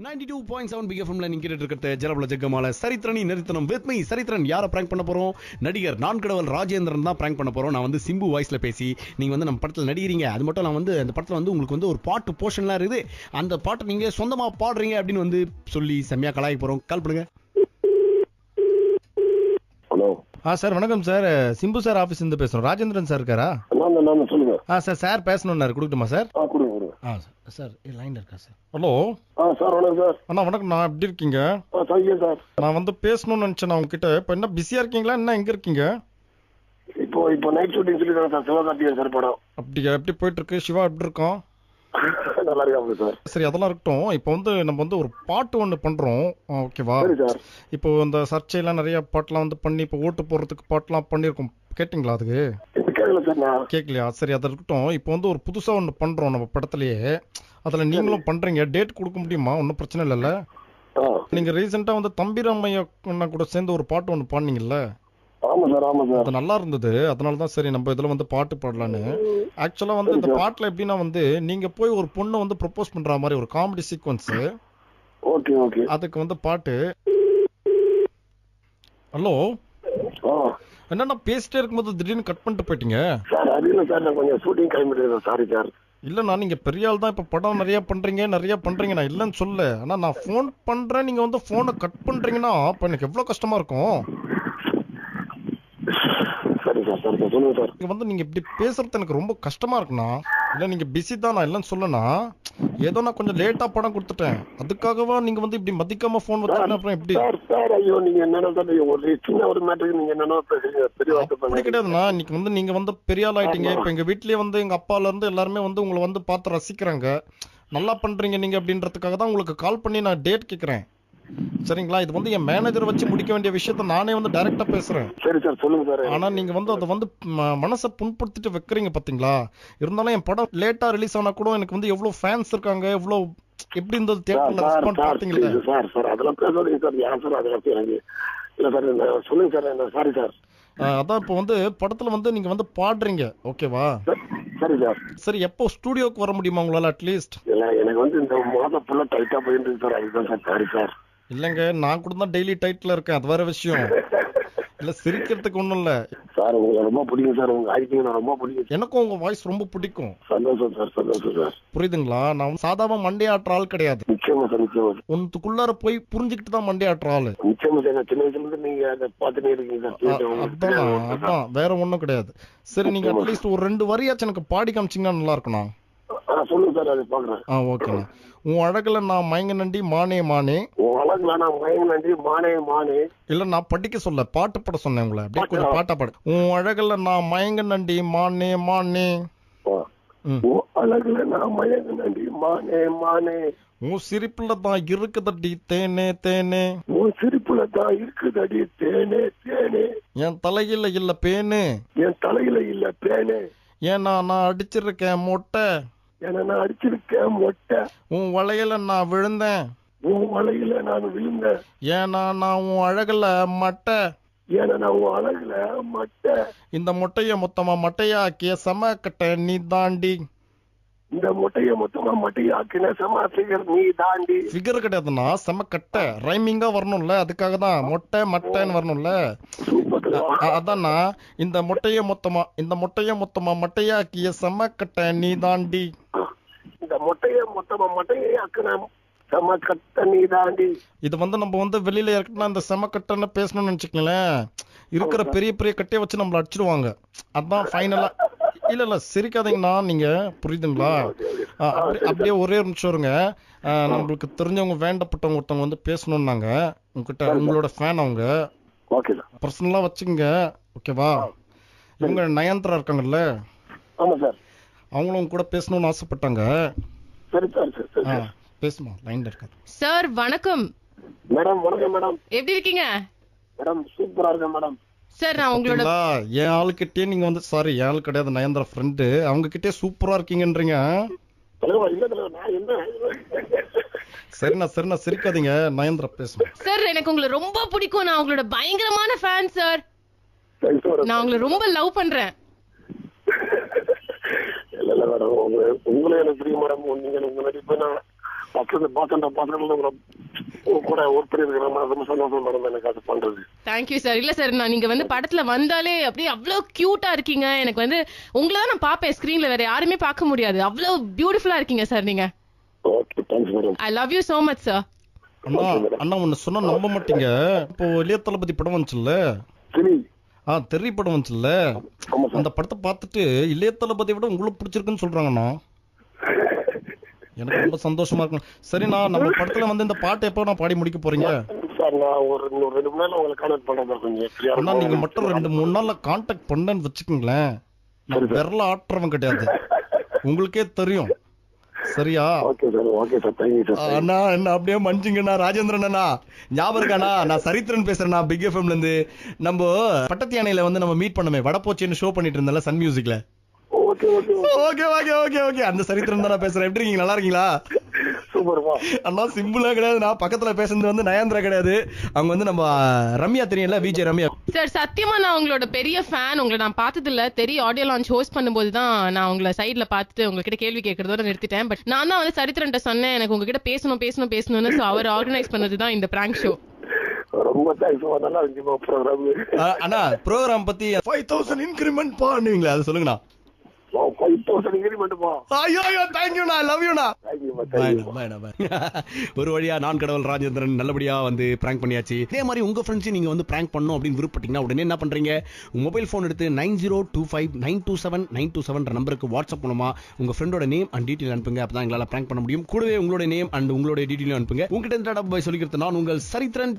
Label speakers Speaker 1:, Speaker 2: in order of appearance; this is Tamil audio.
Speaker 1: 92.7 பிஎஃப்எம்ல நீங்க கேட்டுட்டு இருக்கிறது ஜலபல ஜெகமால சரித்திரனி நிறுத்தனம் வித் மீ சரித்திரன். யாரை பிராங்க் பண்ண போறோம்? நடிகர் நான்கடவல் ராஜேந்திரன் தான் பிராங்க் பண்ண போறோம். நான் வந்து சிம்பு வாய்ஸ்ல பேசி நீங்க வந்து நம்ம படத்துல நடிக்கிறீங்க. அது மட்டும் நான் வந்து அந்த படத்துல வந்து உங்களுக்கு வந்து ஒரு பாட்டு போர்ஷன்லாம் இருக்குது. அந்த பாட்டை நீங்க சொந்தமா பாடுறீங்க அப்படின்னு வந்து சொல்லி செம்மையா கலாய்க்க போறோம். கால் பண்ணுங்க.
Speaker 2: ஹலோ.
Speaker 3: சார் வணக்கம் சார். சிம்பு சார் ஆஃபீஸ் இருந்து பேசுறோம். ராஜேந்திரன் சார் இருக்காரா?
Speaker 2: சொல்லுங்க.
Speaker 3: சார் பேசணும்னாரு. கொடுக்கட்டுமா சார்?
Speaker 2: கொடுங்க.
Speaker 3: சார் லைன்ல இருக்கா சார்? Hello
Speaker 2: sir. வணக்கம் சார்.
Speaker 3: அண்ணா வணக்கம். நான் எப்படி இருக்கீங்க?
Speaker 2: சார்
Speaker 3: நான் வந்து பேசணும்னு நினைச்சேன் உங்ககிட்ட. இப்போ என்ன பிஸியா இருக்கீங்களா? என்ன எங்க இருக்கீங்க?
Speaker 2: இப்போ நைட் ஷூட்டிங் சொல்லிருக்காங்க சார். சிவகார்த்திகேயன் சார் படம்.
Speaker 3: அப்படியா? எப்படி போயிட்டு இருக்கு? சிவா எப்படி இருக்கோம்?
Speaker 2: நல்லா இருக்காங்க சார்.
Speaker 3: சரி, அதெல்லாம் இருக்கட்டும். இப்போ வந்து நம்ம வந்து ஒரு பாட்டு ஒன்று பண்றோம். ஓகேவா? இப்போ இந்த சர்ச்சையெல்லாம் நிறைய பாட்டுலாம் வந்து பண்ணி இப்போ ஓட்டு போடுறதுக்கு பாட்டுலாம் பண்ணியிருக்கோம். கேட்டிங்களா? அதுக்கு கேட்கலையா? சரி, அதை இருக்கட்டும். இப்போ வந்து ஒரு புதுசா ஒன்று பண்றோம் நம்ம படத்துலயே. அதுல நீங்களும் பண்றீங்க. டேட் கொடுக்க முடியுமா? ஒன்றும் பிரச்சனை இல்லைல்ல? நீங்க ரீசெண்டா வந்து தம்பிராமையா கூட சேர்ந்து ஒரு பாட்டு ஒன்று பாடினீங்கல்ல? அது நல்லா இருந்தது. அதனாலதான் சரி நம்ம இதுல வந்து பாட்டு பாடலான்னு. ஆக்சுவலா வந்து இந்த பாட்டுல எப்படின்னா வந்து நீங்க போய் ஒரு பொண்ணை வந்து ப்ரொபோஸ் பண்ற மாதிரி ஒரு காமெடி சீக்வன்ஸ். அதுக்கு வந்து பாட்டு. ஹலோ, என்னன்னா பேசிட்டே இருக்கும்போது திடீர்னு கட் பண்ணிட்டு போயிட்டீங்க. இல்லண்ணா, நீங்க பெரிய ஆள் தான். இப்ப படம் நிறைய பண்றீங்க நான் இல்லன்னு சொல்ல. ஆனா நான் போன் பண்றேன், நீங்க வந்து போனை கட் பண்றீங்கன்னா அப்ப எனக்கு எவ்வளவு கஷ்டமா இருக்கும். வந்து நீங்க இப்படி பேசுறது எனக்கு ரொம்ப கஷ்டமா இருக்குண்ணா. இல்ல நீங்க பிஸி தான், நான் இல்லன்னு சொல்லனா. ஏதோ நான் கொஞ்சம் லேட்டா படம் கொடுத்துட்டேன். அதுக்காகவா நீங்க வந்து இப்படி மதிக்காம போன் வச்சீங்கன்னா அப்புறம் எப்படி? அப்படி கிடையாதுண்ணா. இன்னைக்கு வந்து நீங்க வந்து பெரிய ஆள் ஆயிட்டீங்க. இப்ப எங்க வீட்லயே வந்து எங்க அப்பால இருந்து எல்லாருமே வந்து உங்களை வந்து பார்த்து ரசிக்கிறாங்க. நல்லா பண்றீங்க நீங்க அப்படின்றதுக்காக தான் உங்களுக்கு கால் பண்ணி நான் டேட் கேக்குறேன். சரிங்களா? இது வந்து என் மேனேஜர் வச்சு முடிக்க வேண்டிய விஷயத்த நானே வந்து டைரக்டா பேசுறேன்.
Speaker 2: சரி சார், சொல்லுங்க சார்.
Speaker 3: ஆனா நீங்க வந்து அதை வந்து மனசை புண்படுத்திட்டு வைக்கிறீங்க பாத்தீங்களா? இருந்தாலும் என் படம் லேட்டா ரிலீஸ் ஆனா கூட எனக்கு வந்து எவ்வளவு ஃபேன்ஸ் இருக்காங்க, எவ்வளவு எப்படி இருந்தது தியேட்டர்ல ரெஸ்பான்ஸ் பாத்தீங்களா?
Speaker 2: சார் அதெல்லாம் பேசாதீங்க சார். யார் சார் அதெல்லாம் எனக்கு இல்ல சார். சொல்லுங்க சார். Sorry sir.
Speaker 3: அதான் இப்போ வந்து படத்துல வந்து நீங்க வந்து பாடுறீங்க. ஓகேவா?
Speaker 2: சரி சார்.
Speaker 3: சரி, எப்போ ஸ்டுடியோக்கு வர முடியுமா உங்களால? அட்லீஸ்ட்
Speaker 2: இல்ல, எனக்கு வந்து இந்த மாதம் ஃபுல்லா டைட்டா போயிட்டு இருக்கு சார். அதுதான் சார். Sorry sir.
Speaker 3: இல்லங்க, நான் கூட தான் டெய்லி டைட்டில் இருக்கேன். அது வேற விஷயம். இல்ல சிரிக்கிறதுக்கு ஒண்ணும் இல்ல
Speaker 2: சார். உங்களுக்கு ரொம்ப பிடிக்கும் சார். உங்க ஆக்டிங் ரொம்ப பிடிக்கும்.
Speaker 3: எனக்கும் உங்க வாய்ஸ் ரொம்ப பிடிக்கும்.
Speaker 2: சந்தோஷம் சார். சந்தோஷம் சார்.
Speaker 3: புரியுதுங்களா? நான் சாதாரண மண்டே ஆட்டுற ஆள் கிடையாது.
Speaker 2: நிச்சயமா சார். நிச்சயமா.
Speaker 3: ஒன்னுக்குள்ளார போய் புரிஞ்சுக்கிட்டு தான் மண்டே ஆட்டுற ஆளு.
Speaker 2: நிச்சயமா சார். சின்ன வயசுல இருந்து நீங்க அதை பார்த்துட்டே இருக்கீங்க சார்.
Speaker 3: அதான் வேற ஒண்ணும் கிடையாது. சரி, நீங்க அட்லீஸ்ட் ஒரு 2 வரியாச்சும் எனக்கு பாடி காமிச்சீங்கன்னா நல்லா இருக்கும்ண்ணா.
Speaker 2: சொல்லுங்க சார். அதை பாக்குறேன்.
Speaker 3: ஓகேண்ணா. உன் அழகுல நான் மயங்க நண்டி மானே மானே.
Speaker 2: உன் அழகுல நான் மயங்க நண்டி மானே மானே.
Speaker 3: இல்ல, நான் படிக்க சொல்ல, பாட்டு பாட சொன்னேன் உங்களை. அப்படியே கொஞ்சம் பாட்டா பாடு. உன் அழகுல நான் மயங்க நண்டி மானே மானே.
Speaker 2: உன் அழகுல நான் மயங்க நண்டி மானே மானே.
Speaker 3: உன் சிரிப்புல தான் இருக்குதடி தேனே தேனே.
Speaker 2: உன் சிரிப்புல தான் இருக்குதடி தேனே தேனே.
Speaker 3: என் தலையில இல்ல பேனு.
Speaker 2: என் தலையில இல்ல பேனே.
Speaker 3: ஏன்னா நான் அடிச்சிருக்கேன் மொட்டை.
Speaker 2: நான் அடிச்சிருக்கேன் மொட்டை.
Speaker 3: உன் வளையல நான் விழுந்தேன்.
Speaker 2: உன் வளையல நான் விழுந்தேன்.
Speaker 3: ஏன்னா நான் உன் அழகுல மட்டை.
Speaker 2: ஏன்னா நான் உன் அழகுல மட்டை.
Speaker 3: இந்த மொட்டைய மொத்தமா மட்டையாக்கிய சம கட்ட நீ தாண்டி.
Speaker 2: இந்த மொட்டைய மொத்தமா மட்டையாக்கின சம ஃபிகர் நீ தாண்டி.
Speaker 3: ஃபிகர் கிடையாதுன்னா செம கட்ட ரைமிங்கா வரணும்ல. அதுக்காக தான் மொட்டை மட்டைன்னு வரணும்ல. அதான்னா இந்த மொட்டைய மொத்தமா மட்டையாக்கிய சம கட்ட நீ தாண்டி.
Speaker 2: இந்த மொட்டைய மொத்தமா மட்டையாக்கின சம கட்ட நீ தாண்டி. இது
Speaker 3: வந்து நம்ம வந்து வெளியில இருக்கா இந்த செம கட்டன்னு பேசணும்னு நினைச்சுக்கலேன். இருக்கிற பெரிய பெரிய கட்டையை வச்சு நம்மள அடிச்சிடுவாங்க. அதான் ஃபைனலா. இல்ல சிரிக்காதீங்கண்ணா, நீங்க புரியுதுங்களா? அப்படியே ஒரே ஒரு நிமிஷம் இருங்க. நம்மளுக்கு தெரிஞ்சவங்க வேண்டப்பட்டவங்க ஒருத்தவங்க வந்து பேசணும்னாங்க உங்ககிட்ட. உங்களோட ஃபேன் அவங்க. பர்சனலா வச்சுங்க. ஓகேவா? இவங்க நயன்தாரா இருக்காங்கல்ல, அவங்களும் கூட பேசணும்னு ஆசைப்பட்டாங்க. பேசுமா? லைன்ல இருக்காரு.
Speaker 4: சார் வணக்கம்.
Speaker 2: மேடம் வணக்கம் மேடம்.
Speaker 4: எப்படி இருக்கீங்க?
Speaker 2: மேடம் சூப்பரா இருக்கேன் மேடம்.
Speaker 4: சார் நான் உங்களோட
Speaker 3: என் ஆளுக்கிட்டே நீங்க வந்து சாரி என் ஆளு கிடையாது, நயன்தாரா ஃப்ரெண்டு. அவங்க கிட்டே சூப்பரா இருக்கீங்கன்றீங்க. சரிண்ணா சிரிக்காதீங்க. நயன்தாரா பேசுங்க.
Speaker 4: சார் எனக்கு உங்களை ரொம்ப பிடிக்கும். நான் உங்களோட பயங்கரமான ஃபேன் சார். நான் உங்களை ரொம்ப லவ் பண்றேன்.
Speaker 2: இல்ல மேடம், உங்களை எனக்கு பிடிக்கும் மேடம். நீங்க உங்க நடிப்பு நான் அப்படி பாத்துட்டு கூட ஒர்க் பண்ணிருக்கிறேன். ரொம்ப சந்தோஷம் மேடம் எனக்கு அது பண்றது.
Speaker 4: Thank you sir. இல்ல சார், நான் நீங்க வந்து படத்துல வந்தாலே அப்படியே அவ்வளவு கியூட்டா இருக்கீங்க. எனக்கு வந்து உங்களை தான் நான் பாப்பேன் ஸ்கிரீன்ல, வேற யாருமே பார்க்க முடியாது. அவ்வளவு பியூட்டிஃபுல்லா இருக்கீங்க சார் நீங்க.
Speaker 2: Okay, thanks madam.
Speaker 4: I love you so much sir.
Speaker 3: அண்ணா அண்ணா ஒன்னு சொன்னா நம்ப மாட்டீங்க. இப்போ இளைய தளபதி படம் வந்துச்சுல்ல,
Speaker 2: சரி
Speaker 3: தெரி படம் வந்துச்சுல்ல, அந்த படத்தை பார்த்துட்டு இளைய தளபதியை விட உங்களுக்கு பிடிச்சிருக்குன்னு சொல்றாங்கண்ணா. எனக்கு ரொம்ப சந்தோஷமா இருக்கும். சரிண்ணா, நம்ம படத்துல வந்து இந்த பாட்டு எப்போ நான் பாடி முடிக்க போறீங்க?
Speaker 2: சார் நான் ஒரு 2 மணி நேரம் உங்களை கான்டாக்ட் பண்றேன் கொஞ்சம்.
Speaker 3: அண்ணா நீங்க மட்டும் 2-3 நாள்ல கான்டாக்ட் பண்ணேன்னு வச்சுக்கோங்களேன், நான் விரல ஆட்டுறவன் கிடையாது, உங்களுக்கே தெரியும். சரியா?
Speaker 2: Okay sir, okay sir, thank you sir.
Speaker 1: அண்ணா என்ன அப்படியே மன்னிச்சுங்கண்ணா. ராஜேந்திரன் அண்ணா ஞாபகம் இருக்காண்ணா? நான் சரித்திரன் பேசுறேண்ணா, பிக் எஃப்எம்ல இருந்து. நம்ம பட்டத்து யானையில வந்து நம்ம மீட் பண்ணமே, வடப்போச்சின்னு ஷோ பண்ணிட்டு இருந்தல சன் மியூசிக்ல.
Speaker 2: Okay okay
Speaker 1: okay okay okay okay அந்த சரித்திரன் தான் பேசுறேன். எப்படி இருக்கீங்க? நல்லா இருக்கீங்களா?
Speaker 2: சூப்பர்மா.
Speaker 1: அண்ணா சிம்பிளா கிடையாது, நான் பக்கத்துல பேசுறது வந்து நயந்திரா கிடையாது, அவங்க வந்து நம்ம ரம்யா தெரியும்ல, விஜய் ரம்யா.
Speaker 4: சார் சத்தியமா நான் உங்களோட பெரிய ஃபேன். உங்களை நான் பார்த்தது இல்ல, தெரிய ஆடியோ லான்ச் ஹோஸ்ட் பண்ணும்போது தான் நான் உங்களை சைட்ல பார்த்துட்டு உங்ககிட்ட கேள்வி கேட்கறதோட நிறுத்திட்டேன். பட் நான் தான் வந்து சரித்திரன்ட்ட சொன்னேன் எனக்கு உங்ககிட்ட பேசணும்னு. ஸோ அவர் ஆர்கனைஸ் பண்ணது தான் இந்த பிராங்க் ஷோ.
Speaker 2: ரொம்ப தேங்க்ஸ், நல்லா இருந்துச்சுமா ப்ரோக்ராம்.
Speaker 1: அண்ணா ப்ரோக்ராம் பத்தி 5000 இன்கிரிமெண்ட் பண்ணுவீங்களா, அது சொல்லுங்கண்ணா.
Speaker 2: 5000 இன்கிரிமெண்ட்மா.
Speaker 1: ஐயோ ஐயோ தேங்க்யூண்ணா, லவ் யூண்ணா.
Speaker 2: தேங்க்யூ.
Speaker 1: ஒரு வழியா நான் கடவுள் ராஜேந்திரன் நல்லபடியா வந்து பிராங்க் பண்ணியாச்சு. இதே மாதிரி உங்க ஃப்ரெண்ட்ஸ் நீங்க வந்து பிராங்க் பண்ணணும் அப்படின்னு விருப்பப்பட்டீங்கன்னா உடனே என்ன பண்றீங்க, உங்க மொபைல் போன் எடுத்து 9025927927 நம்பருக்கு வாட்ஸ்அப் மூலமா உங்க ஃப்ரெண்டோட நேம் அண்ட் டீடைல் அனுப்புங்க. அப்பதான் எங்களால பிராங்க் பண்ண முடியும். கூடவே உங்களோட நேம் அண்ட் உங்களோட டீடைல் அனுப்புங்க. உங்ககிட்ட இருந்து சொல்லிக்கிறது நான் உங்கள் சரித்திரன்.